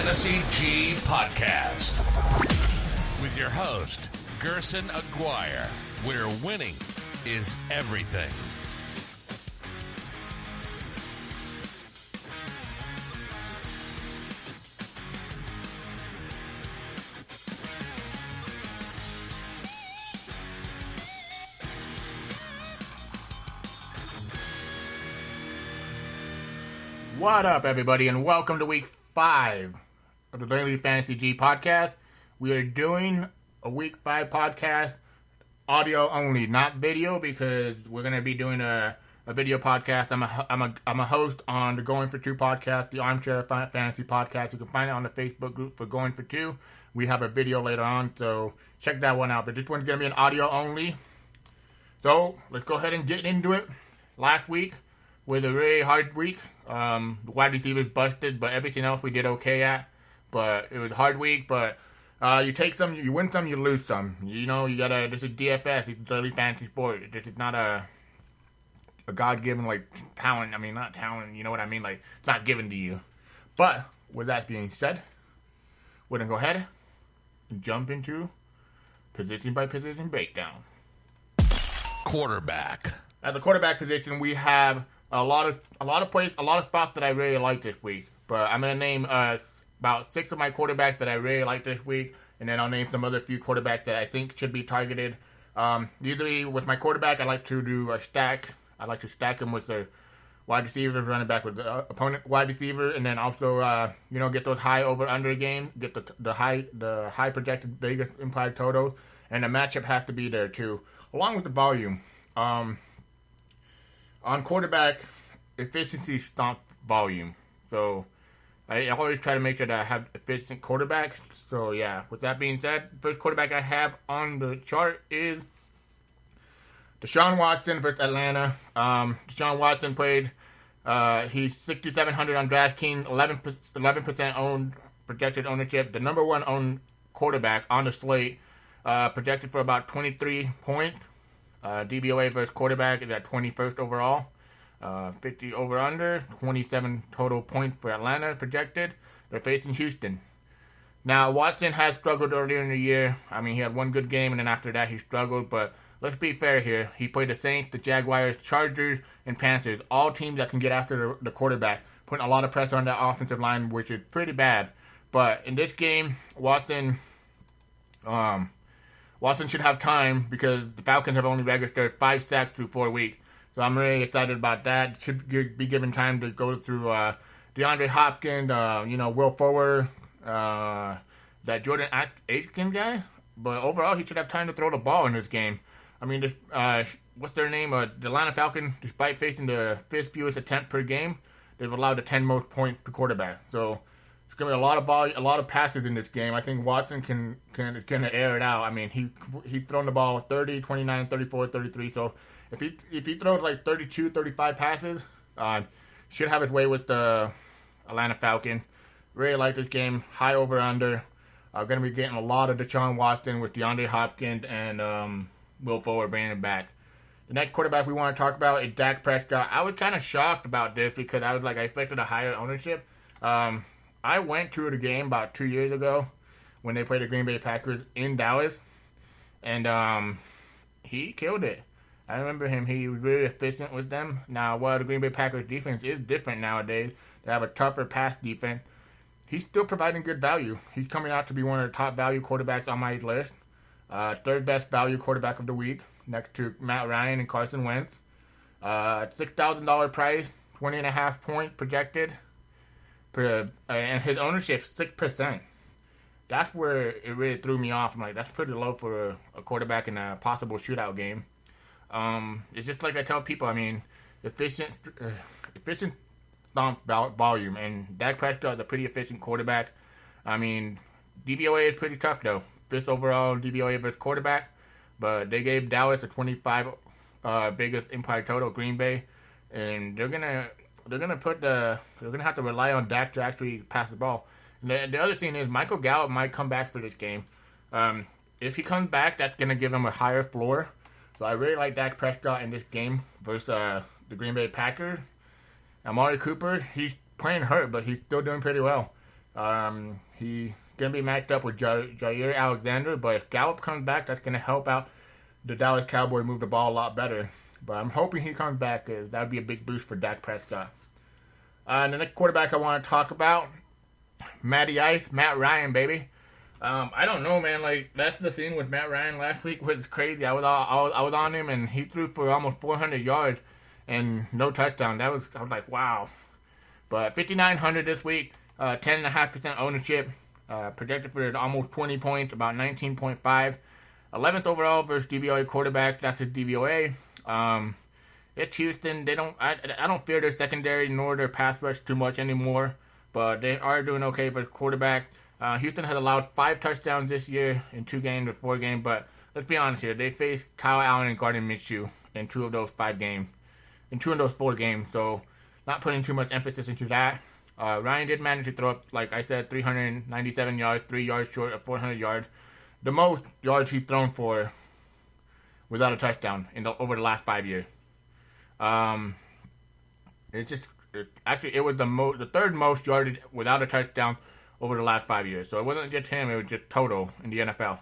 Fantasy G Podcast with your host, Gerson Aguirre, where winning is everything. What up, everybody, and welcome to week 5 of the Daily Fantasy G podcast. We are doing a week 5 podcast, audio only, not video, because we're going to be doing a video podcast. I'm a host on the Going for Two podcast, the Armchair Fantasy podcast. You can find it on the Facebook group for Going for Two. We have a video later on, so check that one out. But this one's going to be an audio only. So let's go ahead and get into it. Last week was a very hard week. The wide receivers busted, but everything else we did okay at. But it was a hard week, but you take some, you win some, you lose some. You know, you gotta, this is DFS, it's daily fantasy sport. This is not a God-given, like, talent. I mean, not talent, you know what I mean? Like, it's not given to you. But, with that being said, we're gonna go ahead and jump into position-by-position breakdown. Quarterback. At the quarterback position, we have a lot of spots that I really like this week. But I'm gonna name about 6 of my quarterbacks that I really like this week, and then I'll name some other few quarterbacks that I think should be targeted. Usually with my quarterback, I like to do a stack. I like to stack them with the wide receivers, running back with the opponent wide receiver, and then also get those high over under games, get the high projected biggest implied totals, and the matchup has to be there too, along with the volume. On quarterback, efficiency stomp volume. So I always try to make sure that I have efficient quarterbacks. So yeah, with that being said, first quarterback I have on the chart is Deshaun Watson versus Atlanta. Deshaun Watson played, he's 6,700 on DraftKings, 11% owned, projected ownership. The number one owned quarterback on the slate, projected for about 23 points. DVOA versus quarterback is at 21st overall. 50 over under, 27 total points for Atlanta projected. They're facing Houston. Now, Watson has struggled earlier in the year. I mean, he had one good game, and then after that he struggled. But let's be fair here. He played the Saints, the Jaguars, Chargers, and Panthers. All teams that can get after the quarterback, putting a lot of pressure on that offensive line, which is pretty bad. But in this game, Watson should have time because the Falcons have only registered 5 sacks through 4 weeks. So I'm really excited about that. Should be given time to go through DeAndre Hopkins, Will Fuller, that Jordan Aitken guy. But overall, he should have time to throw the ball in this game. I mean, this what's their name? The Atlanta Falcons, despite facing the 5th fewest attempt per game, they've allowed the 10 most points per quarterback. So it's going to be a lot of ball, a lot of passes in this game. I think Watson can air it out. I mean, he's thrown the ball 30, 29, 34, 33. So if he throws like 32, 35 passes, should have his way with the Atlanta Falcons. Really like this game. High over under. Going to be getting a lot of Deshaun Watson with DeAndre Hopkins and Will Fuller bringing it back. The next quarterback we want to talk about is Dak Prescott. I was kind of shocked about this because I expected a higher ownership. I went to the game about 2 years ago when they played the Green Bay Packers in Dallas, and he killed it. I remember him. He was really efficient with them. Now, while the Green Bay Packers defense is different nowadays, they have a tougher pass defense, he's still providing good value. He's coming out to be one of the top value quarterbacks on my list. Third best value quarterback of the week, next to Matt Ryan and Carson Wentz. $6,000 price, 20.5 points projected. And his ownership 6%. That's where it really threw me off. I'm like, that's pretty low for a quarterback in a possible shootout game. It's just like I tell people. I mean, efficient stomp volume, and Dak Prescott is a pretty efficient quarterback. I mean, DVOA is pretty tough though. 5th overall DVOA versus quarterback, but they gave Dallas a 25 biggest implied total. Green Bay, and they're gonna have to rely on Dak to actually pass the ball. And the other thing is Michael Gallup might come back for this game. If he comes back, that's gonna give him a higher floor. So I really like Dak Prescott in this game versus the Green Bay Packers. Amari Cooper, he's playing hurt, but he's still doing pretty well. He going to be matched up with Jair Alexander, but if Gallup comes back, that's going to help out the Dallas Cowboys move the ball a lot better. But I'm hoping he comes back, because that would be a big boost for Dak Prescott. The next quarterback I want to talk about, Matt Ryan, baby. I don't know, man. Like, that's the thing with Matt Ryan last week was crazy. I was on him, and he threw for almost 400 yards and no touchdown. I was like, wow. But 5,900 this week, 10.5% ownership, projected for almost 20 points, about 19.5. 11th overall versus DVOA quarterback. That's his DVOA. It's Houston. I don't fear their secondary nor their pass rush too much anymore, but they are doing okay for quarterback. Houston has allowed 5 touchdowns this year in 2 games or 4 games, but let's be honest here. They faced Kyle Allen and Gardner Minshew in 2 of those 5 games, in 2 of those 4 games, so not putting too much emphasis into that. Ryan did manage to throw up, like I said, 397 yards, 3 yards short of 400 yards. The most yards he's thrown for without a touchdown over the last 5 years. It was the third most yardage without a touchdown over the last 5 years. So it wasn't just him; it was just total in the NFL.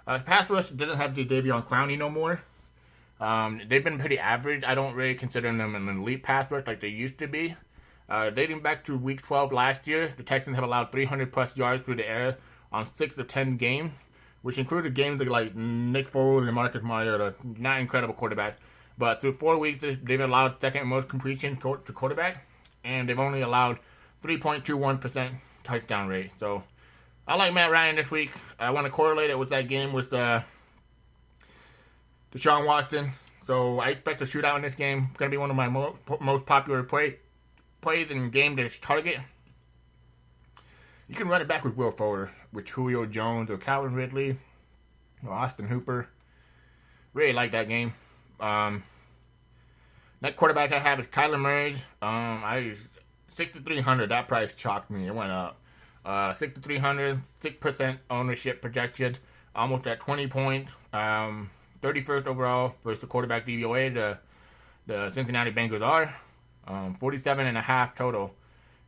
Pass rush doesn't have Jadeveon Clowney no more. They've been pretty average. I don't really consider them an elite pass rush like they used to be. Dating back to Week 12 last year, the Texans have allowed 300-plus yards through the air on 6 of 10 games, which included games like Nick Foles and Marcus Mariota, not incredible quarterbacks. But through 4 weeks, they've allowed second most completion to quarterback, and they've only allowed 3.21% touchdown rate. So I like Matt Ryan this week. I want to correlate it with that game with Deshaun Watson. So I expect a shootout in this game. It's going to be one of my most popular plays in game to target. You can run it back with Will Fuller, with Julio Jones or Calvin Ridley or Austin Hooper. Really like that game. Next quarterback I have is Kyler Murray. 6,300. That price shocked me. It went up. 6,300, 6% ownership projected, almost at 20 points. 31st overall versus the quarterback DVOA. The Cincinnati Bengals are 47.5 total,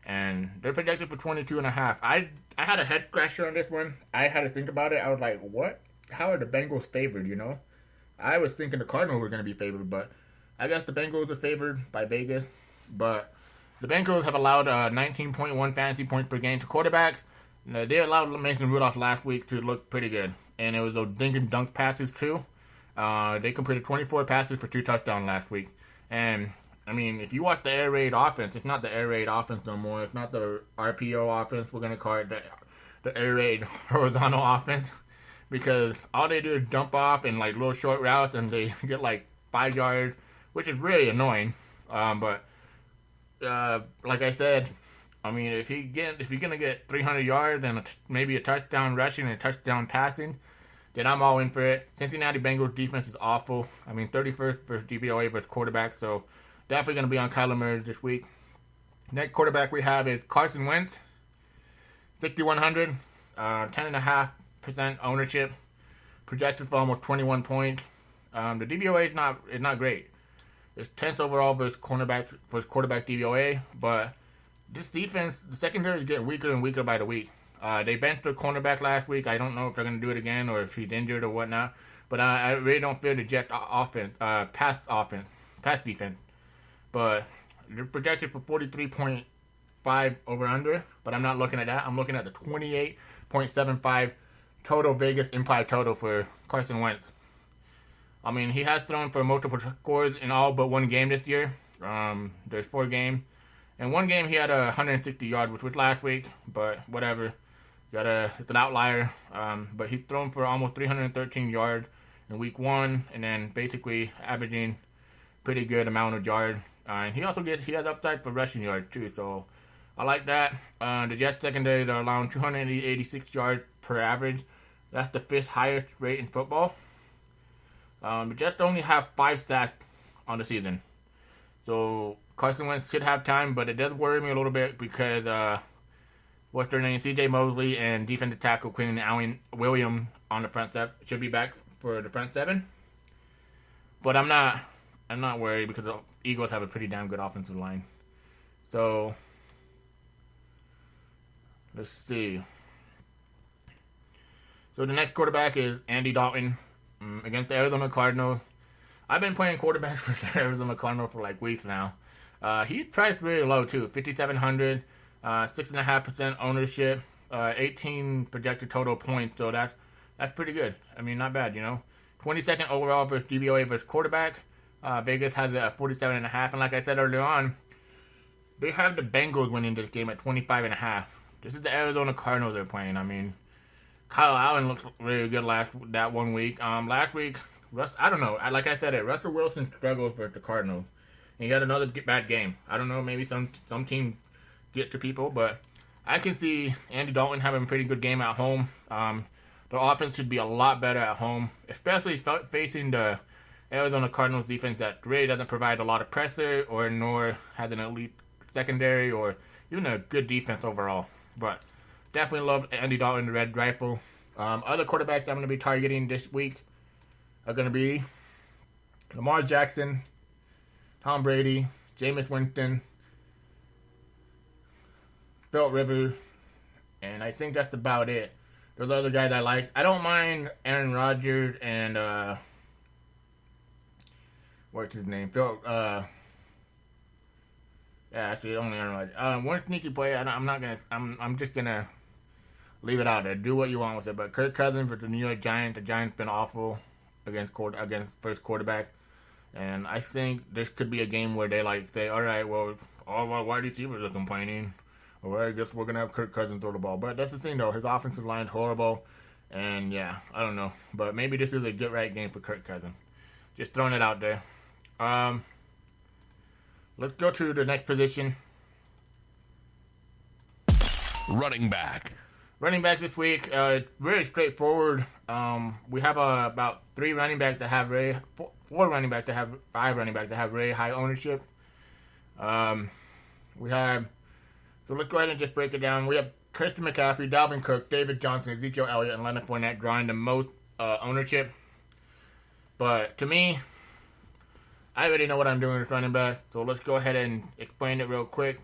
and they're projected for 22.5. I had a head scratcher on this one. I had to think about it. I was like, what? How are the Bengals favored? You know, I was thinking the Cardinals were going to be favored, but I guess the Bengals are favored by Vegas. But the Bengals have allowed 19.1 fantasy points per game to quarterbacks. They allowed Mason Rudolph last week to look pretty good, and it was those dink and dunk passes too. They completed 24 passes for 2 touchdowns last week. And, I mean, if you watch the air raid offense, it's not the air raid offense no more. It's not the RPO offense. We're going to call it the air raid horizontal offense. Because all they do is jump off in, like, little short routes, and they get, like, 5 yards, which is really annoying. But like I said, I mean, if you're going to get 300 yards and maybe a touchdown rushing and a touchdown passing, then I'm all in for it. Cincinnati Bengals defense is awful. I mean, 31st versus DVOA versus quarterback, so definitely going to be on Kyler Murray this week. Next quarterback we have is Carson Wentz, 6,100, 10.5% ownership, projected for almost 21 points. The DVOA is not great. It's 10th overall versus quarterback DVOA, but this defense, the secondary is getting weaker and weaker by the week. They benched their cornerback last week. I don't know if they're going to do it again or if he's injured or whatnot. But I really don't fear the Jets pass defense. But they're projected for 43.5 over under. But I'm not looking at that. I'm looking at the 28.75 total Vegas implied total for Carson Wentz. I mean, he has thrown for multiple scores in all but one game this year. There's 4 games. In one game, he had 160 yards, which was last week, but whatever. It's an outlier. But he's thrown for almost 313 yards in week 1, and then basically averaging pretty good amount of yards. And he has upside for rushing yards too, so I like that. The Jets secondary, they're allowing 286 yards per average. That's the 5th highest rate in football. The Jets only have 5 sacks on the season. So Carson Wentz should have time, but it does worry me a little bit because what's their name? CJ Mosley and defensive tackle Quinn Williams on the front seven should be back for the front 7. But I'm not worried because the Eagles have a pretty damn good offensive line. So Let's see. So the next quarterback is Andy Dalton against the Arizona Cardinals. I've been playing quarterback for the Arizona Cardinals for like weeks now. He's priced really low too, 5,700, 6.5% ownership, 18 projected total points. So that's pretty good. I mean, not bad, 22nd overall versus DVOA versus quarterback. Vegas has it at 47.5, and like I said earlier on, they have the Bengals winning this game at 25.5. This is the Arizona Cardinals they're playing. I mean, Kyle Allen looked really good that 1 week. Last week, I don't know. Like I said, Russell Wilson struggles with the Cardinals. And he had another bad game. I don't know. Maybe some teams get to people, but I can see Andy Dalton having a pretty good game at home. The offense should be a lot better at home, especially facing the Arizona Cardinals defense that really doesn't provide a lot of pressure nor has an elite secondary or even a good defense overall. But definitely love Andy Dalton, the Red Rifle. Other quarterbacks I'm going to be targeting this week are going to be Lamar Jackson, Tom Brady, Jameis Winston, Philip Rivers, and I think that's about it. Those other guys I like. I don't mind Aaron Rodgers and what's his name? Actually, only Aaron Rodgers. One sneaky play. I'm just gonna leave it out there. Do what you want with it. But Kirk Cousins for the New York Giants. The Giants been awful against first quarterback, and I think this could be a game where they say, all right, well, all our wide receivers are complaining. Well, I guess we're gonna have Kirk Cousins throw the ball. But that's the thing, though. His offensive line's horrible, and yeah, I don't know. But maybe this is a get right game for Kirk Cousins. Just throwing it out there. Let's go to the next position. Running back. Running backs this week, very straightforward. We have about 4 running backs that have 5 running backs that have very high ownership. So let's go ahead and just break it down. We have Christian McCaffrey, Dalvin Cook, David Johnson, Ezekiel Elliott, and Leonard Fournette drawing the most ownership. But to me, I already know what I'm doing with running back, so let's go ahead and explain it real quick.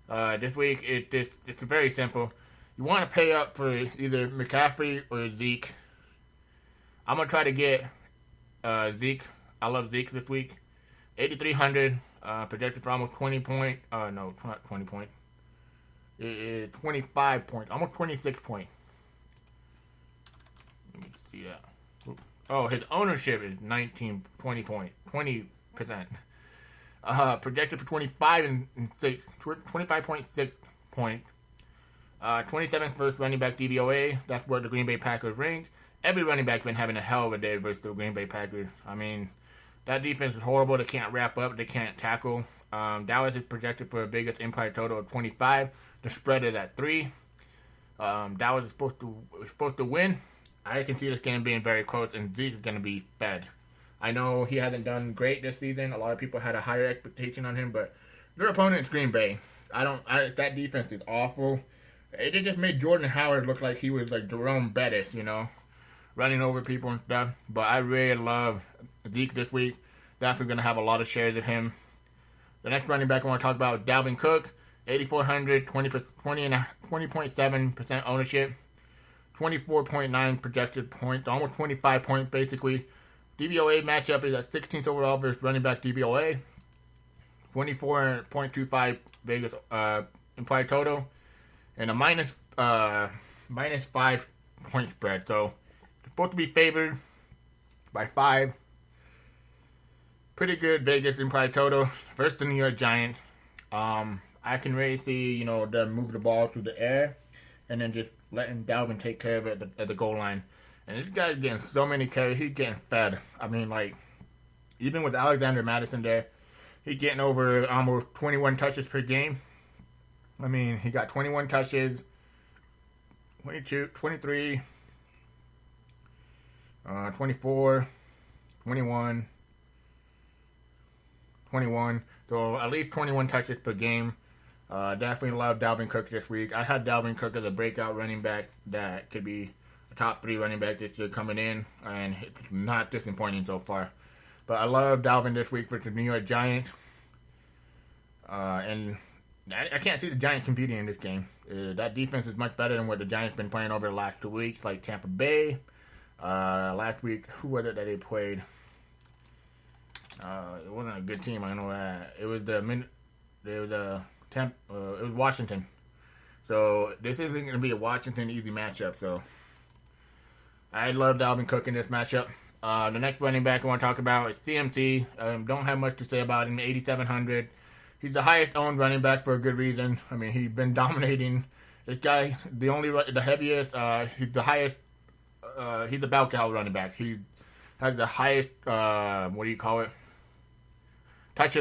This week, it's very simple. You want to pay up for either McCaffrey or Zeke. I'm going to try to get Zeke. I love Zeke this week. 8,300, projected for almost 20 points. No, not 20 points. 25 points. Almost 26 points. Let me see that. Oh, his ownership is 20%. Projected for 25.6 points. 27th first running back DVOA. That's where the Green Bay Packers rank. Every running back's been having a hell of a day versus the Green Bay Packers. I mean, that defense is horrible. They can't wrap up. They can't tackle. Dallas is projected for a biggest implied total of 25. The spread is at 3. Dallas is supposed to win. I can see this game being very close, and Zeke is going to be fed. I know he hasn't done great this season. A lot of people had a higher expectation on him, but their opponent is Green Bay. That defense is awful. It just made Jordan Howard look like he was like Jerome Bettis, running over people and stuff. But I really love Zeke this week. Definitely going to have a lot of shares of him. The next running back I want to talk about is Dalvin Cook. 8,400, 20.7% ownership. 24.9 projected points, almost 25 points basically. DVOA matchup is at 16th overall versus running back DVOA. 24.25 Vegas implied total. And a minus 5 point spread. So, it's supposed to be favored by 5. Pretty good Vegas implied total versus the New York Giants. I can really see, them move the ball through the air and then just letting Dalvin take care of it at the goal line. And this guy's getting so many carries. He's getting fed. I mean, even with Alexander Madison there, he's getting over almost 21 touches per game. I mean, he got 21 touches, 22, 23, 24, 21, 21. So at least 21 touches per game. Definitely love Dalvin Cook this week. I had Dalvin Cook as a breakout running back that could be a top 3 running back this year coming in, and it's not disappointing so far. But I love Dalvin this week for the New York Giants. And I can't see the Giants competing in this game. That defense is much better than what the Giants been playing over the last 2 weeks, like Tampa Bay. Last week, who was it that they played? It wasn't a good team. I know that. It was Washington. So this isn't going to be a Washington easy matchup. So I love Dalvin Cook in this matchup. The next running back I want to talk about is CMC. Don't have much to say about him. 8,700. He's the highest owned running back for a good reason. I mean, he's been dominating. This guy, the heaviest, he's the highest. He's a bell cow running back. He has the highest, touches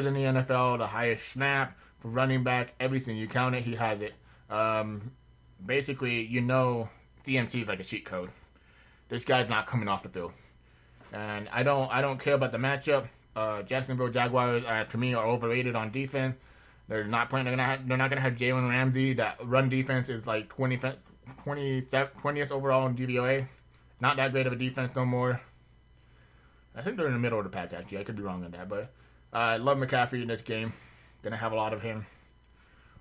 in the NFL, the highest snap for running back, everything. You count it, he has it. Basically, CMC is like a cheat code. This guy's not coming off the field. And I don't care about the matchup. Jacksonville Jaguars, to me, are overrated on defense. They're not playing. They're not gonna have Jalen Ramsey. That run defense is like 20th overall in DVOA. Not that great of a defense no more. I think they're in the middle of the pack, actually. I could be wrong on that, but I love McCaffrey in this game. Gonna have a lot of him.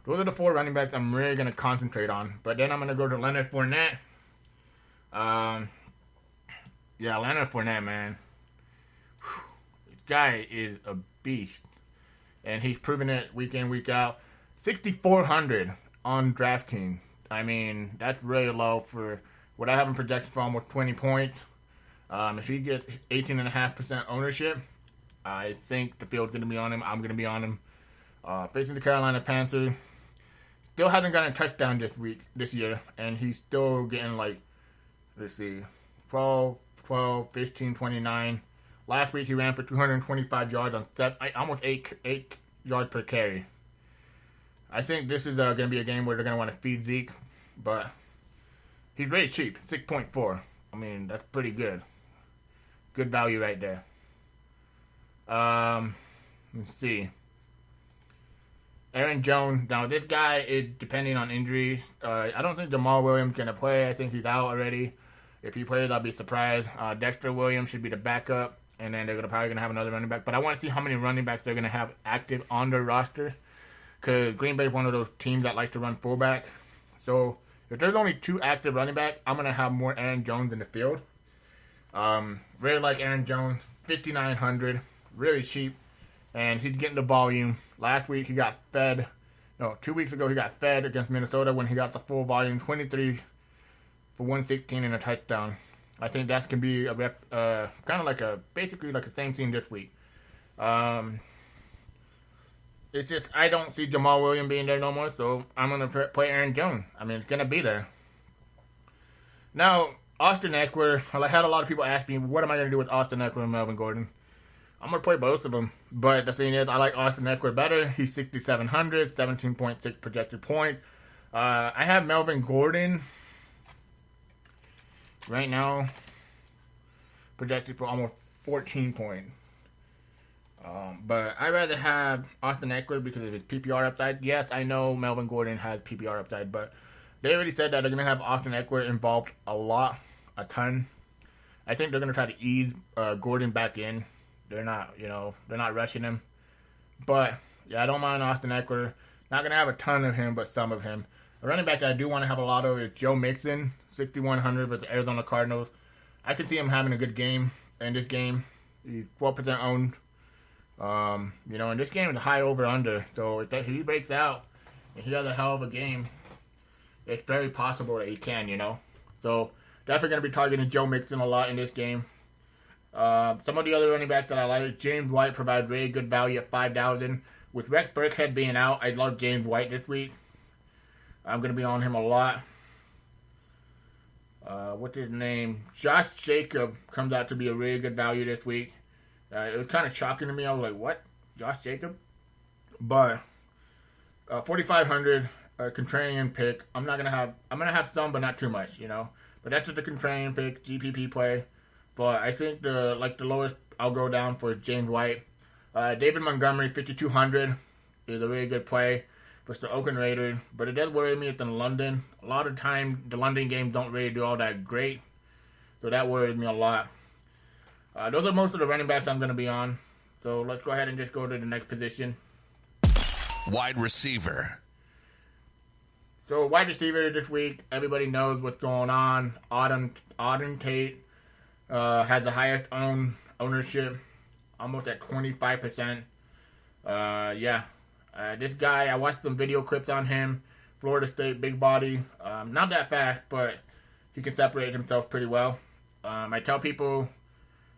Those are the 4 running backs I'm really gonna concentrate on. But then I'm gonna go to Leonard Fournette. Leonard Fournette, man. This guy is a beast. And he's proven it week in, week out. 6,400 on DraftKings. I mean, that's really low for what I have him projected for almost 20 points. If he gets 18.5% ownership, I think the field's going to be on him. I'm going to be on him. Facing the Carolina Panthers. Still hasn't gotten a touchdown this year. And he's still getting 12, 15, 29. Last week he ran for 225 yards on almost 8 yards per carry. I think this is going to be a game where they're going to want to feed Zeke, but he's very cheap, 6.4. I mean, that's pretty good. Good value right there. Let's see. Aaron Jones. Now, this guy is depending on injuries. I don't think Jamal Williams is going to play. I think he's out already. If he plays, I'll be surprised. Dexter Williams should be the backup. And then they're probably going to have another running back. But I want to see how many running backs they're going to have active on their roster. Because Green Bay is one of those teams that likes to run fullback. So if there's only 2 active running backs, I'm going to have more Aaron Jones in the field. Really like Aaron Jones. 5,900. Really cheap. And he's getting the volume. Last week he got fed. 2 weeks ago he got fed against Minnesota when he got the full volume. 23 for 116 and a touchdown. I think that can be a kind of basically like the same thing this week. It's just I don't see Jamal Williams being there no more, so I'm gonna play Aaron Jones. I mean, it's gonna be there. Now, Austin Eckler. I had a lot of people ask me, what am I gonna do with Austin Eckler and Melvin Gordon? I'm gonna play both of them, but the thing is, I like Austin Eckler better. He's 6,700, 17.6 projected point. I have Melvin Gordon right now projected for almost 14 points. But I'd rather have Austin Eckler because of his PPR upside. Yes, I know Melvin Gordon has PPR upside, but they already said that they're going to have Austin Eckler involved a ton. I think they're going to try to ease Gordon back in. They're not rushing him. But, yeah, I don't mind Austin Eckler. Not going to have a ton of him, but some of him. A running back that I do want to have a lot of is Joe Mixon, 6,100 with the Arizona Cardinals. I could see him having a good game in this game. He's 12% owned. In this game, it's a high over-under. So if he breaks out and he has a hell of a game, it's very possible that he can, So definitely going to be targeting Joe Mixon a lot in this game. Some of the other running backs that I like, James White provides really good value at 5,000. With Rex Burkhead being out, I love James White this week. I'm going to be on him a lot. What's his name? Josh Jacob comes out to be a really good value this week. It was kind of shocking to me. I was like, what? Josh Jacob? But 4,500 contrarian pick. I'm going to have some, but not too much, But that's just a contrarian pick, GPP play. But I think the lowest I'll go down for James White. David Montgomery, 5,200 is a really good play versus the Oakland Raiders. But it does worry me it's in London. A lot of times the London games don't really do all that great. So that worries me a lot. Those are most of the running backs I'm going to be on. So let's go ahead and just go to the next position. Wide receiver. So wide receiver this week, everybody knows what's going on. Auden Tate has the highest ownership, almost at 25%. This guy, I watched some video clips on him. Florida State, big body. Not that fast, but he can separate himself pretty well. I tell people,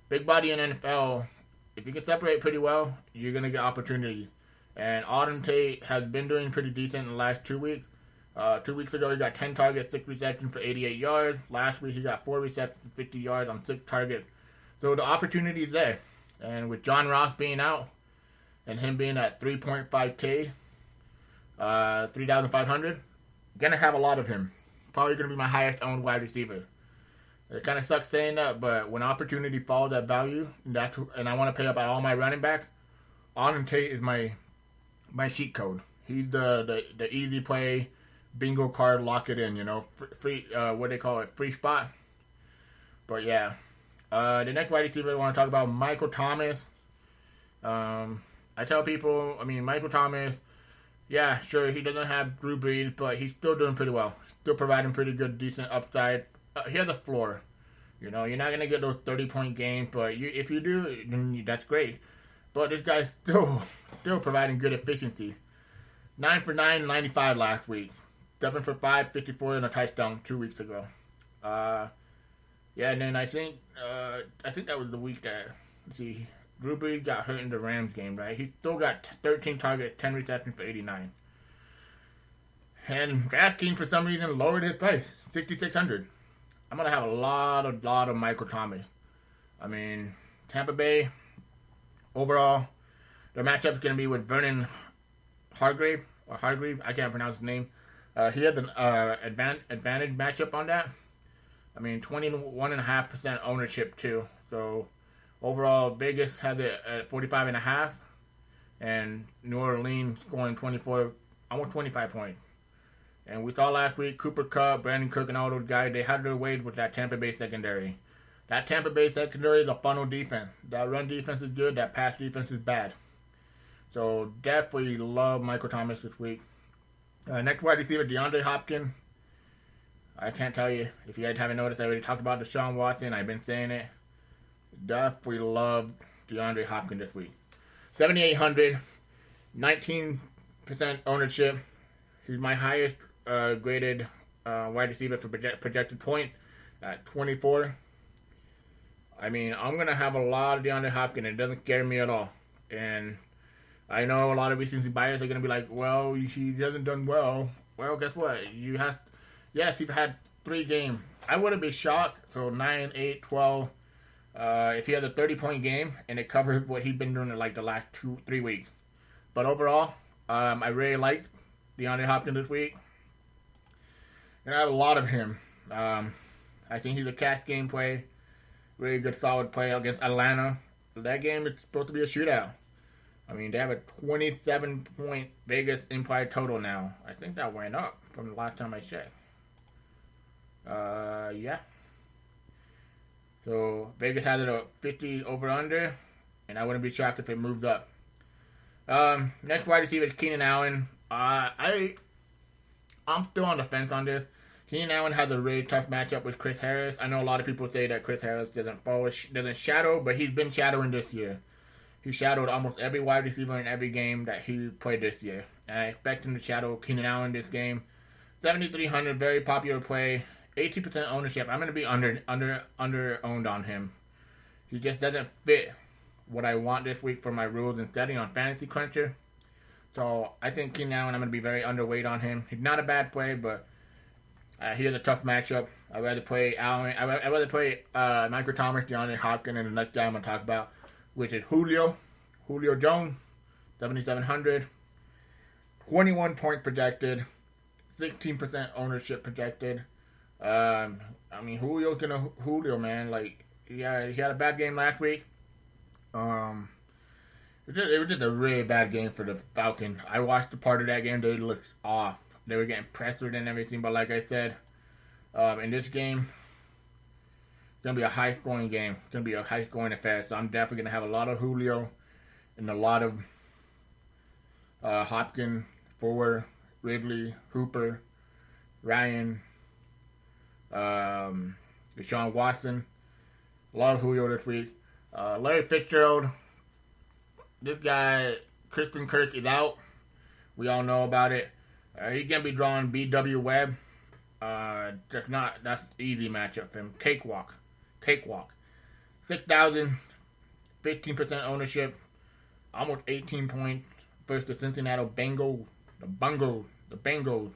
big body in NFL, if you can separate pretty well, you're going to get opportunities. And Auden Tate has been doing pretty decent in the last 2 weeks. 2 weeks ago, he got 10 targets, 6 receptions for 88 yards. Last week, he got 4 receptions, 50 yards on 6 targets. So the opportunity is there. And with John Ross being out and him being at 3.5K, 3,500, going to have a lot of him. Probably going to be my highest owned wide receiver. It kind of sucks saying that, but when opportunity falls at value, and I want to pay up at all my running backs, Auden Tate is my cheat code. He's the easy play, bingo card, lock it in, free, what they call it, free spot. But yeah, the next wide receiver I want to talk about, Michael Thomas. I tell people, Michael Thomas, yeah, sure, he doesn't have Drew Brees, but he's still doing pretty well. Still providing pretty good, decent upside. He has a floor. You're not going to get those 30-point games, but if you do, then that's great. But this guy's still providing good efficiency. 9 for 9, 95 last week. 7 for 5, 54 and a touchdown 2 weeks ago. And then I think that was the week that, Drew Brees got hurt in the Rams game, right? He still got 13 targets, 10 receptions for 89. And DraftKings, for some reason, lowered his price, $6,600. I'm going to have a lot of Michael Thomas. Tampa Bay, overall, their matchup is going to be with Vernon Hargrave, I can't pronounce his name. He has an advantage matchup on that. 21.5% ownership, too. So, overall, Vegas has it at 45.5, and New Orleans scoring 24, almost 25 points. And we saw last week, Cooper Kupp, Brandon Cook, and all those guys, they had their way with that Tampa Bay secondary. That Tampa Bay secondary is a funnel defense. That run defense is good, that pass defense is bad. So definitely love Michael Thomas this week. Next wide receiver, DeAndre Hopkins. I can't tell you, if you guys haven't noticed, I already talked about Deshaun Watson. I've been saying it. Definitely love DeAndre Hopkins this week. 7,800, 19% ownership. He's my highest graded wide receiver for projected point at 24. I'm going to have a lot of DeAndre Hopkins. It doesn't scare me at all. And I know a lot of recency buyers are going to be like, well, he hasn't done well. Well, guess what? Yes, you've had 3 games. I wouldn't be shocked. So 9, 8, 12. If he has a 30-point game and it covers what he's been doing in the last 2-3 weeks. But overall, I really liked DeAndre Hopkins this week. And I have a lot of him. I think he's a cash game play. Really good solid play against Atlanta. So that game is supposed to be a shootout. They have a 27-point Vegas implied total now. I think that went up from the last time I checked. Yeah. So Vegas has it at 50 over-under. And I wouldn't be shocked if it moves up. Next wide receiver is Keenan Allen. I'm still on the fence on this. Keenan Allen has a really tough matchup with Chris Harris. I know a lot of people say that Chris Harris doesn't shadow, but he's been shadowing this year. He shadowed almost every wide receiver in every game that he played this year. And I expect him to shadow Keenan Allen this game. 7,300, very popular play. 80% ownership. I'm going to be under owned on him. He just doesn't fit what I want this week for my rules and setting on Fantasy Cruncher. So I think Keenan Allen, I'm going to be very underweight on him. He's not a bad play, but he has a tough matchup. I'd rather play Allen. I'd rather play Michael Thomas, DeAndre Hopkins, and the next guy I'm going to talk about, which is Julio Jones, 7,700, 21 point projected, 16% ownership projected. Julio, man. He had a bad game last week. It was just a really bad game for the Falcons. I watched the part of that game. They looked off. They were getting pressured and everything. But like I said, in this game, it's going to be a high-scoring game. It's going to be a high-scoring affair. So I'm definitely going to have a lot of Julio and a lot of Hopkins, Ford, Ridley, Hooper. Ryan, Deshaun Watson. A lot of Julio this week. Larry Fitzgerald. This guy, Kristen Kirk, is out. We all know about it. He's going to be drawing B.W. Webb. That's easy matchup for him. Cakewalk. 6,000, 15% ownership, almost 18 points versus the Cincinnati Bengals. The Bengals.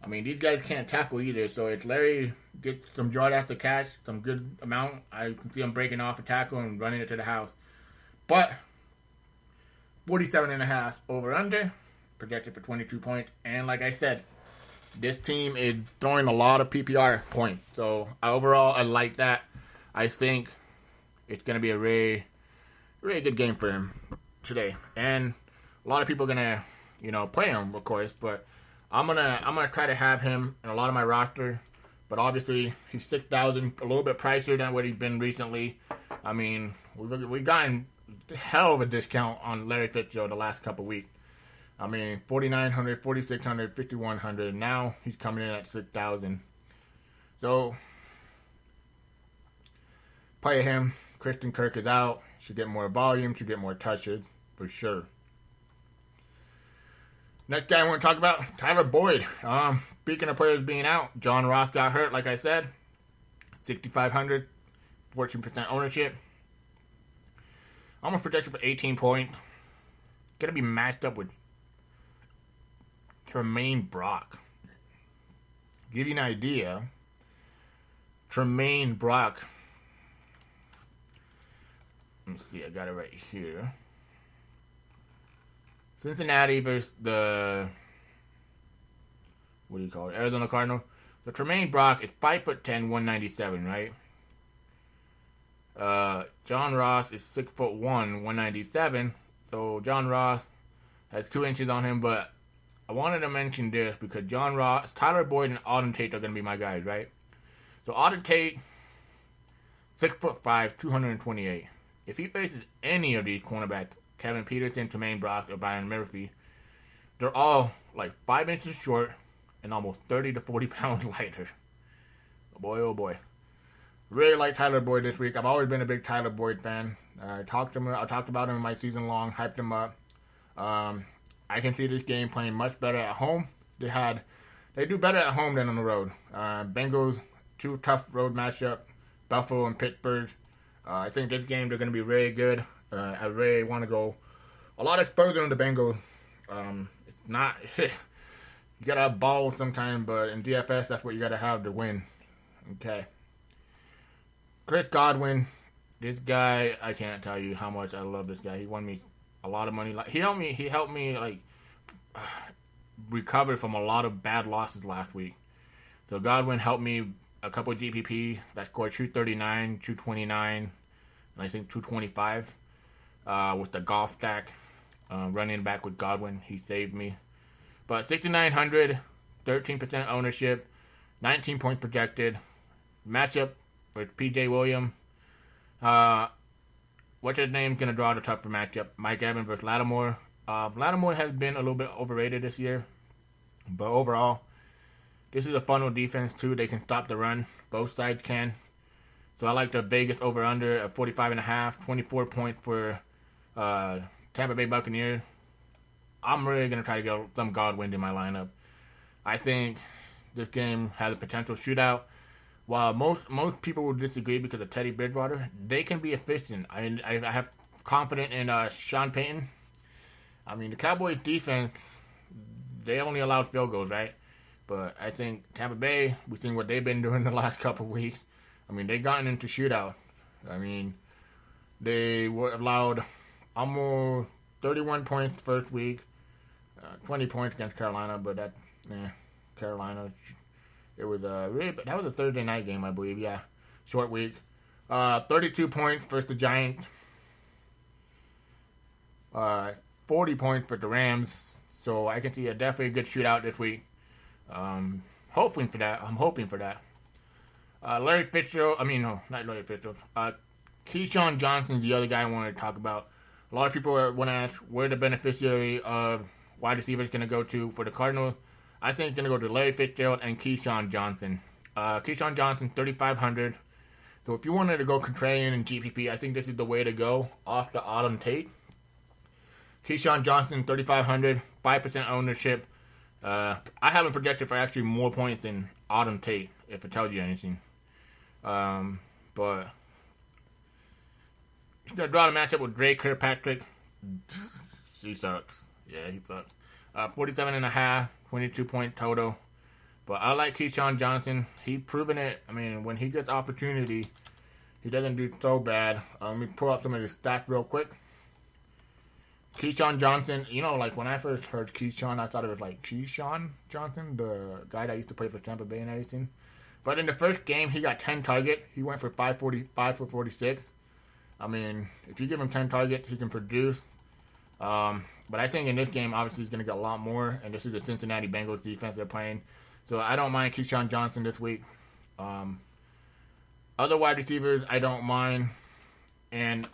I mean, these guys can't tackle either, so if Larry gets some yard after catch, some good amount, I can see him breaking off a tackle and running it to the house. But 47.5 over under, projected for 22 points, and like I said, this team is throwing a lot of PPR points, so overall, I like that. I think it's going to be a really, really good game for him today. And a lot of people are going to, play him, of course. But I'm gonna try to have him in a lot of my roster. But obviously, he's 6,000, a little bit pricier than what he's been recently. I mean, we've gotten a hell of a discount on Larry Fitzgerald the last couple weeks. I mean, 4,900, 4,600, 5,100. Now he's coming in at 6,000. So play him. Kristen Kirk is out. Should get more volume. Should get more touches for sure. Next guy I want to talk about, Tyler Boyd. Speaking of players being out, John Ross got hurt, like I said. 6,500, 14% ownership. Almost projected for 18 points. Going to be matched up with Tremaine Brock. Give you an idea. Tremaine Brock. Let me see, I got it right here. Cincinnati versus the Arizona Cardinals. So Tremaine Brock is 5'10", 197, right? John Ross is 6'1", 197. So John Ross has 2 inches on him, but I wanted to mention this because John Ross, Tyler Boyd, and Auden Tate are going to be my guys, right? So Auden Tate, 6'5", 228. If he faces any of these cornerbacks, Kevin Peterson, Tremaine Brock, or Byron Murphy, they're all like 5 inches short and almost 30 to 40 pounds lighter. Oh boy. Really like Tyler Boyd this week. I've always been a big Tyler Boyd fan. I talked about him in my season long, hyped him up. I can see this game playing much better at home. They do better at home than on the road. Bengals, 2 tough road matchup, Buffalo and Pittsburgh. I think this game they're going to be really good. I really want to go a lot of exposure on the Bengals. It's not you gotta have balls sometimes, but in DFS that's what you gotta have to win. Okay. Chris Godwin, this guy, I can't tell you how much I love this guy. He won me a lot of money. He helped me like recover from a lot of bad losses last week. So Godwin helped me a couple of GPP that scored 239, 229, and I think 225. With the golf stack, running back with Godwin, he saved me. But 6,900, 13% ownership, 19 points projected. Matchup with PJ Williams. What's his name? Gonna draw the tougher matchup. Mike Evans versus Lattimore. Lattimore has been a little bit overrated this year, but overall, this is a funnel defense too. They can stop the run. Both sides can. So I like the Vegas over-under at 45.5, 24 points for Tampa Bay Buccaneers. I'm really going to try to get some Godwin in my lineup. I think this game has a potential shootout. While most people will disagree because of Teddy Bridgewater, they can be efficient. I have confidence in Sean Payton. I mean, the Cowboys defense, they only allow field goals, right? But I think Tampa Bay, we've seen what they've been doing the last couple of weeks. I mean, they've gotten into shootout. I mean, they were allowed almost 31 points first week, 20 points against Carolina, but Carolina, it was that was a Thursday night game, I believe, yeah, short week. 32 points versus the Giants, 40 points for the Rams, so I can see definitely a good shootout this week. I'm hoping for that. Larry Fitzgerald, not Larry Fitzgerald. Keyshawn Johnson's the other guy I wanted to talk about. A lot of people want to ask where the beneficiary of wide receiver is going to go to for the Cardinals. I think going to go to Larry Fitzgerald and Keyshawn Johnson. Keyshawn Johnson, 3,500. So if you wanted to go contrarian in GPP, I think this is the way to go off the Autumn Tate. Keyshawn Johnson, 3,500, 5% ownership. I have him projected for actually more points than Autumn Tate, if it tells you anything. But he's going to draw the matchup with Drake Kirkpatrick. He sucks. Yeah, he sucks. 47.5, 22-point total. But I like Keyshawn Johnson. He's proven it. I mean, when he gets opportunity, he doesn't do so bad. Let me pull up some of his stats real quick. Keyshawn Johnson, you know, like when I first heard Keyshawn, I thought it was like Keyshawn Johnson, the guy that used to play for Tampa Bay and everything. But in the first game, he got 10 targets. He went for 5 for 46. I mean, if you give him 10 targets, he can produce. But I think in this game, obviously, he's going to get a lot more. And this is the Cincinnati Bengals defense they're playing. So I don't mind Keyshawn Johnson this week. Other wide receivers, I don't mind. And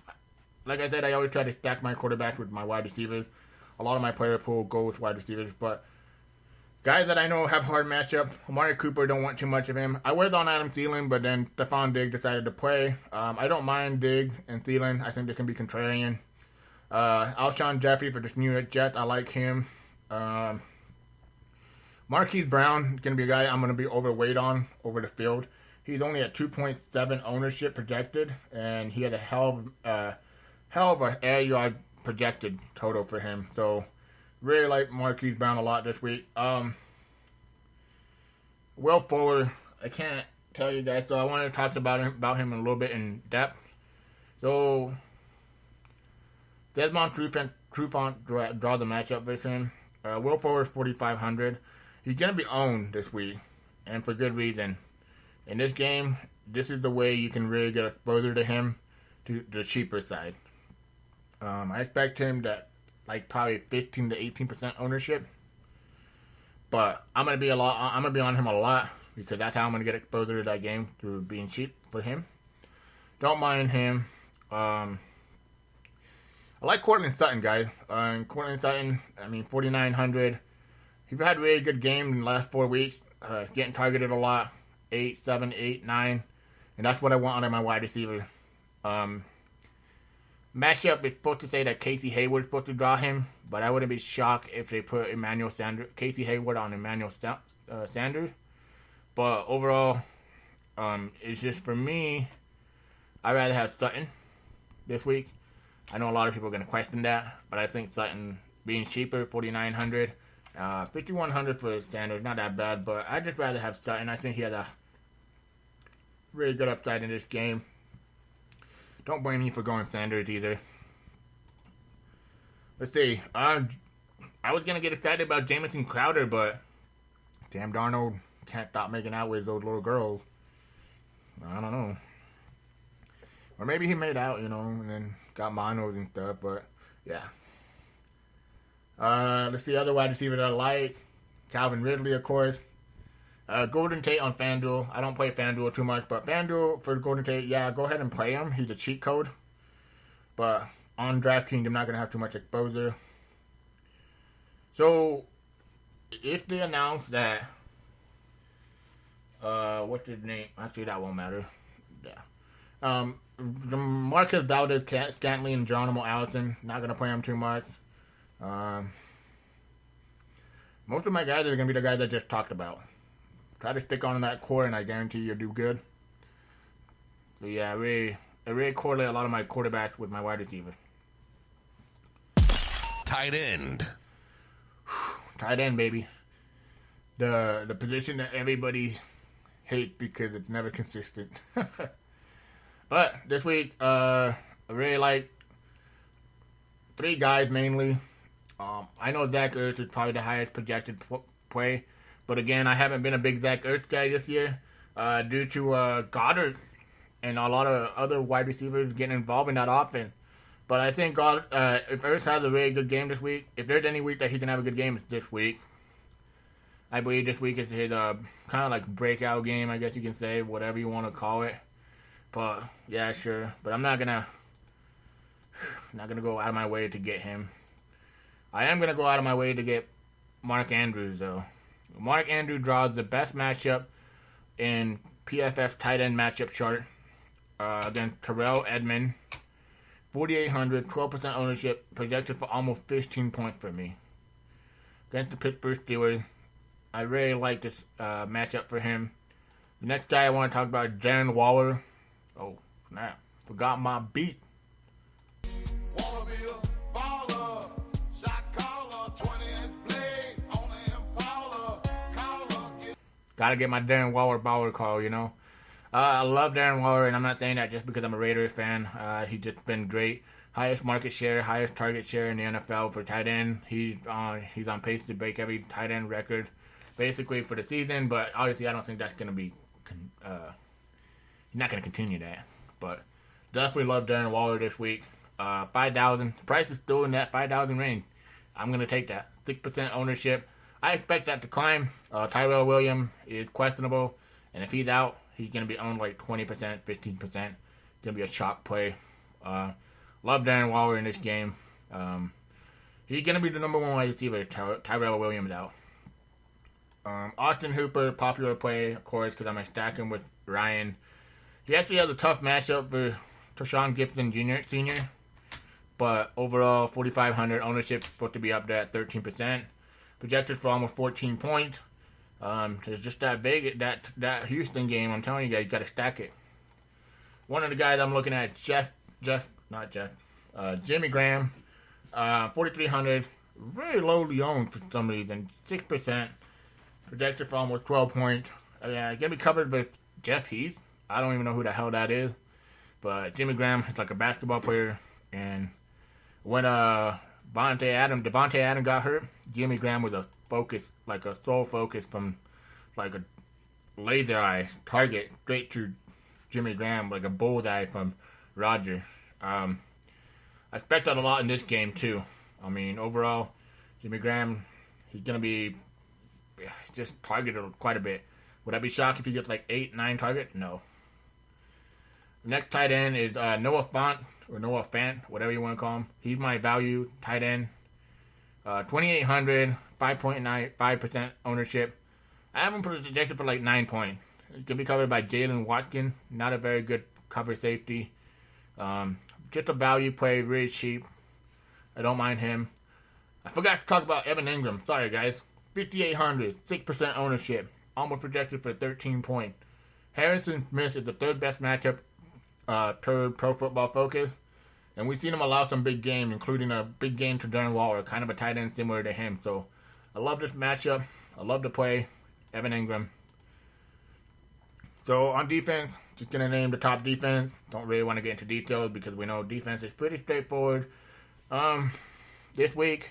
like I said, I always try to stack my quarterbacks with my wide receivers. A lot of my player pool go with wide receivers. But guys that I know have hard matchups, Amari Cooper, don't want too much of him. I was on Adam Thielen, but then Stephon Diggs decided to play. I don't mind Diggs and Thielen. I think they can be contrarian. Alshon Jeffrey for the New York Jets, I like him. Marquise Brown, going to be a guy I'm going to be overweight on over the field. He's only at 2.7 ownership projected, and he has a hell of an air yard projected total for him. So, really like Marquise Brown a lot this week. Will Fuller, I can't tell you guys, so I want to talk about him a little bit in depth. So, Desmond Trufant draw the matchup versus him. Will Fuller is 4,500. He's going to be owned this week, and for good reason. In this game, this is the way you can really get exposure to him to the cheaper side. I expect him to probably 15 to 18% ownership, but I'm gonna be on him a lot because that's how I'm gonna get exposure to that game through being cheap for him. Don't mind him. I like Cortland Sutton, guys. Cortland Sutton, 4,900. He's had a really good game in the last 4 weeks. Getting targeted a lot. 8, 7, 8, 9. And that's what I want out of my wide receiver. Matchup is supposed to say that Casey Hayward is supposed to draw him, but I wouldn't be shocked if they put Casey Hayward on Emmanuel Sanders. But overall, it's just for me, I'd rather have Sutton this week. I know a lot of people are going to question that, but I think Sutton being cheaper, 4,900, 5,100 for Sanders, not that bad, but I'd just rather have Sutton. I think he has a really good upside in this game. Don't blame me for going Sanders either. Let's see. I was going to get excited about Jamison Crowder, but Sam Darnold can't stop making out with those little girls. I don't know. Or maybe he made out, and then got monos and stuff, but yeah. Let's see other wide receivers I like. Calvin Ridley, of course. Golden Tate on FanDuel. I don't play FanDuel too much, but FanDuel for Golden Tate, yeah, go ahead and play him. He's a cheat code. But on DraftKings, I'm not going to have too much exposure. So, if they announce that, what's his name? Actually, that won't matter. Yeah. Marcus Valdez, Scantling, and Geronimo Allison. Not going to play him too much. Most of my guys are going to be the guys I just talked about. Try to stick on that core, and I guarantee you'll do good. So yeah, I really correlate a lot of my quarterbacks with my wide receivers. Tight end. Tight end, baby. The position that everybody hates because it's never consistent. But this week, I really like 3 guys mainly. I know Zach Ertz is probably the highest projected play. But again, I haven't been a big Zach Ertz guy this year due to Goddard and a lot of other wide receivers getting involved in that offense. But I think if Ertz has a really good game this week, if there's any week that he can have a good game, it's this week. I believe this week is his kind of like breakout game, I guess you can say, whatever you want to call it. But yeah, sure. But I'm not gonna go out of my way to get him. I am gonna go out of my way to get Mark Andrews though. Mark Andrews draws the best matchup in PFF tight end matchup chart against Terrell Edmond. 4,800, 12% ownership, projected for almost 15 points for me. Against the Pittsburgh Steelers, I really like this matchup for him. The next guy I want to talk about is Darren Waller. Oh, snap. Forgot my beat. Gotta get my Darren Waller baller call, you know. I love Darren Waller, and I'm not saying that just because I'm a Raiders fan. He's just been great. Highest market share, highest target share in the NFL for tight end. He's on pace to break every tight end record, basically for the season. But obviously, I don't think that's gonna be. He's not gonna continue that. But definitely love Darren Waller this week. 5,000. Price is still in that 5,000 range. I'm gonna take that. 6% ownership. I expect that to climb. Tyrell Williams is questionable, and if he's out, he's going to be owned like 20%, 15%. Going to be a shock play. Love Darren Waller in this game. He's going to be the number one wide receiver. Tyrell Williams out. Austin Hooper, popular play, of course, because I'm going to stack him with Ryan. He actually has a tough matchup for Tashawn Gibson Sr. But overall, 4,500 ownership supposed to be up there at 13%. Projected for almost 14 points. It's just that big, that Houston game. I'm telling you guys, you got to stack it. One of the guys I'm looking at, Jimmy Graham, 4,300, very lowly owned for some reason, 6%. Projected for almost 12 points. Gonna be covered with Jeff Heath. I don't even know who the hell that is, but Jimmy Graham is like a basketball player, and when Devontae Adams got hurt, Jimmy Graham was a focus, like a sole focus from like a laser eye target straight to Jimmy Graham, like a bullseye from Roger. I expect that a lot in this game too. I mean, overall, Jimmy Graham, he's going to be just targeted quite a bit. Would I be shocked if he gets like 8, 9 targets? No. Next tight end is Noah Fant, whatever you want to call him. He's my value tight end. 2,800, 5.95% ownership. I have him projected for like 9 points. He can be covered by Jalen Watkins. Not a very good cover safety. Just a value play, really cheap. I don't mind him. I forgot to talk about Evan Ingram. Sorry, guys. 5,800, 6% ownership. Almost projected for 13 points. Harrison Smith is the third best matchup per Pro Football Focus. And we've seen him allow some big games, including a big game to Darren Waller, kind of a tight end similar to him. So I love this matchup. I love to play Evan Ingram. So on defense, just going to name the top defense. Don't really want to get into details because we know defense is pretty straightforward. This week,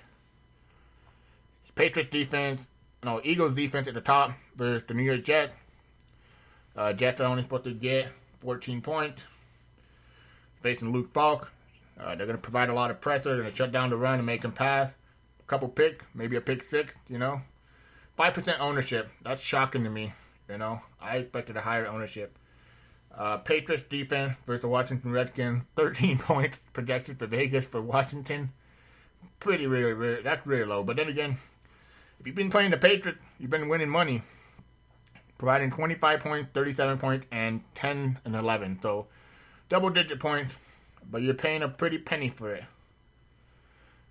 Eagles defense at the top versus the New York Jets. Jets are only supposed to get 14 points. Facing Luke Falk. They're going to provide a lot of pressure. They're going to shut down the run and make him pass. A couple picks, maybe a pick 6, 5% ownership. That's shocking to me, I expected a higher ownership. Patriots defense versus the Washington Redskins. 13 points projected for Vegas for Washington. Really, that's really low. But then again, if you've been playing the Patriots, you've been winning money. Providing 25 points, 37 points, and 10 and 11. So, double-digit points, but you're paying a pretty penny for it.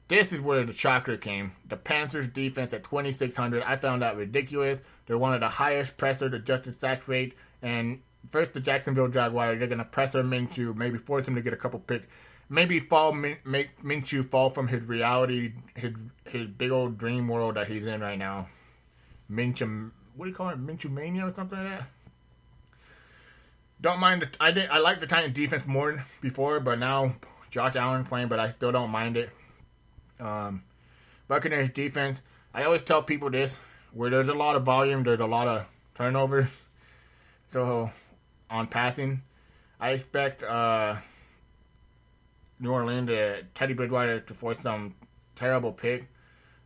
This is where the shocker came. The Panthers defense at 2,600. I found that ridiculous. They're one of the highest presser to adjusted sack rate. And first, the Jacksonville Jaguars, they're going to pressure Minshew, maybe force him to get a couple picks. Maybe make Minshew fall from his reality, his big old dream world that he's in right now. Minshew, what do you call it? Minshew mania or something like that? Don't mind I like the Titans defense more before, but now Josh Allen playing, but I still don't mind it. Buccaneers defense, I always tell people this, where there's a lot of volume, there's a lot of turnovers. So on passing, I expect New Orleans, Teddy Bridgewater to force some terrible picks.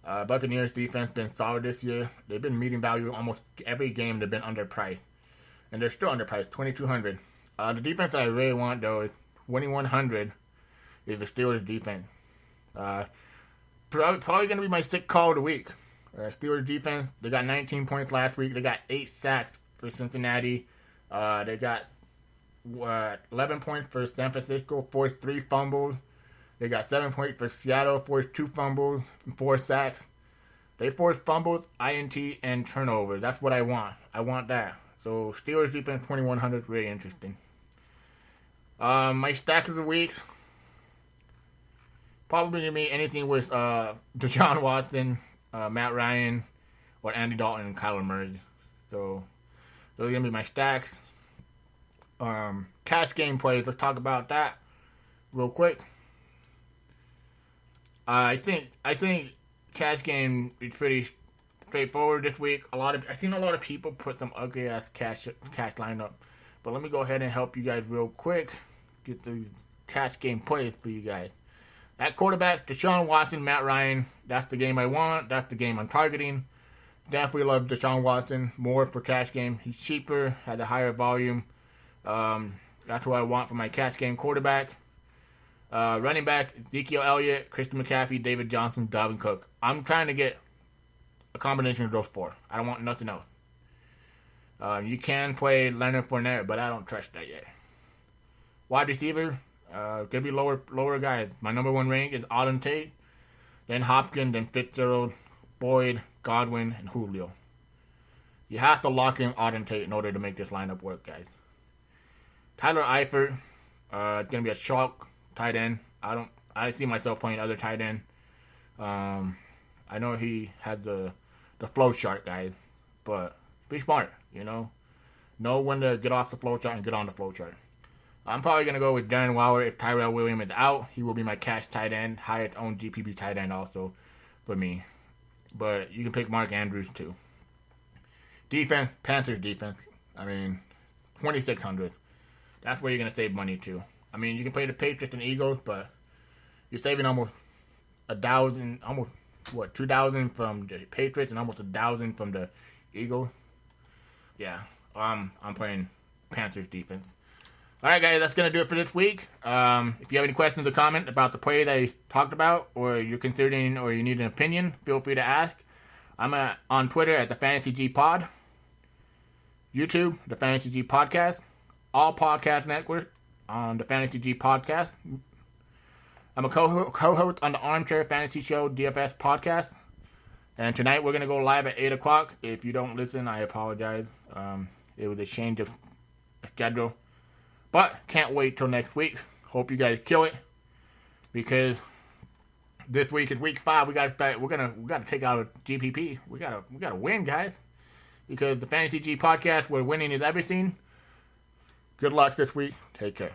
Buccaneers defense been solid this year. They've been meeting value almost every game. They've been underpriced. And they're still underpriced, 2,200. The defense I really want, though, is 2,100 is the Steelers defense. Probably going to be my sick call of the week. Steelers defense, they got 19 points last week. They got 8 sacks for Cincinnati. They got 11 points for San Francisco, forced 3 fumbles. They got 7 points for Seattle, forced 2 fumbles, 4 sacks. They forced fumbles, INT, and turnovers. That's what I want. I want that. So Steelers defense 2100, really interesting. My stack of the weeks, probably gonna be anything with Deshaun Watson, Matt Ryan, or Andy Dalton and Kyler Murray. So those are gonna be my stacks. Cash game plays. Let's talk about that real quick. I think cash game is pretty straightforward this week. I've seen a lot of people put some ugly ass cash lineup, but let me go ahead and help you guys real quick. Get the cash game plays for you guys. At quarterback, Deshaun Watson, Matt Ryan. That's the game I want. That's the game I'm targeting. Definitely love Deshaun Watson more for cash game. He's cheaper, has a higher volume. That's what I want for my cash game quarterback. Running back, Ezekiel Elliott, Christian McCaffrey, David Johnson, Dalvin Cook. I'm trying to get a combination of those 4. I don't want nothing else. You can play Leonard Fournette, but I don't trust that yet. Wide receiver, gonna be lower guys. My number 1 rank is Auden Tate, then Hopkins, then Fitzgerald, Boyd, Godwin, and Julio. You have to lock in Auden Tate in order to make this lineup work, guys. Tyler Eifert, it's gonna be a chalk tight end. I see myself playing other tight end. I know he has the flow chart, guys, but be smart, know when to get off the flow chart and get on the flow chart. I'm probably gonna go with Darren Waller. If Tyrell Williams is out, he will be my cash tight end, highest owned GPP tight end also for me. But you can pick Mark Andrews too. Defense, Panthers defense. 2,600. That's where you're gonna save money too. You can play the Patriots and Eagles, but you're saving almost 2,000 from the Patriots and almost 1,000 from the Eagles. Yeah, I'm playing Panthers defense. All right, guys, that's gonna do it for this week. If you have any questions or comments about the play that I talked about, or you're considering, or you need an opinion, feel free to ask. I'm on Twitter at the Fantasy G Pod, YouTube, the Fantasy G Podcast, all podcast networks on the Fantasy G Podcast. I'm a co-host on the Armchair Fantasy Show DFS podcast. And tonight we're going to go live at 8 o'clock. If you don't listen, I apologize. It was a change of schedule. But can't wait till next week. Hope you guys kill it. Because this week is week 5. We got to start. We got to take out a GPP. We got to win, guys. Because the Fantasy G Podcast, where winning is everything. Good luck this week. Take care.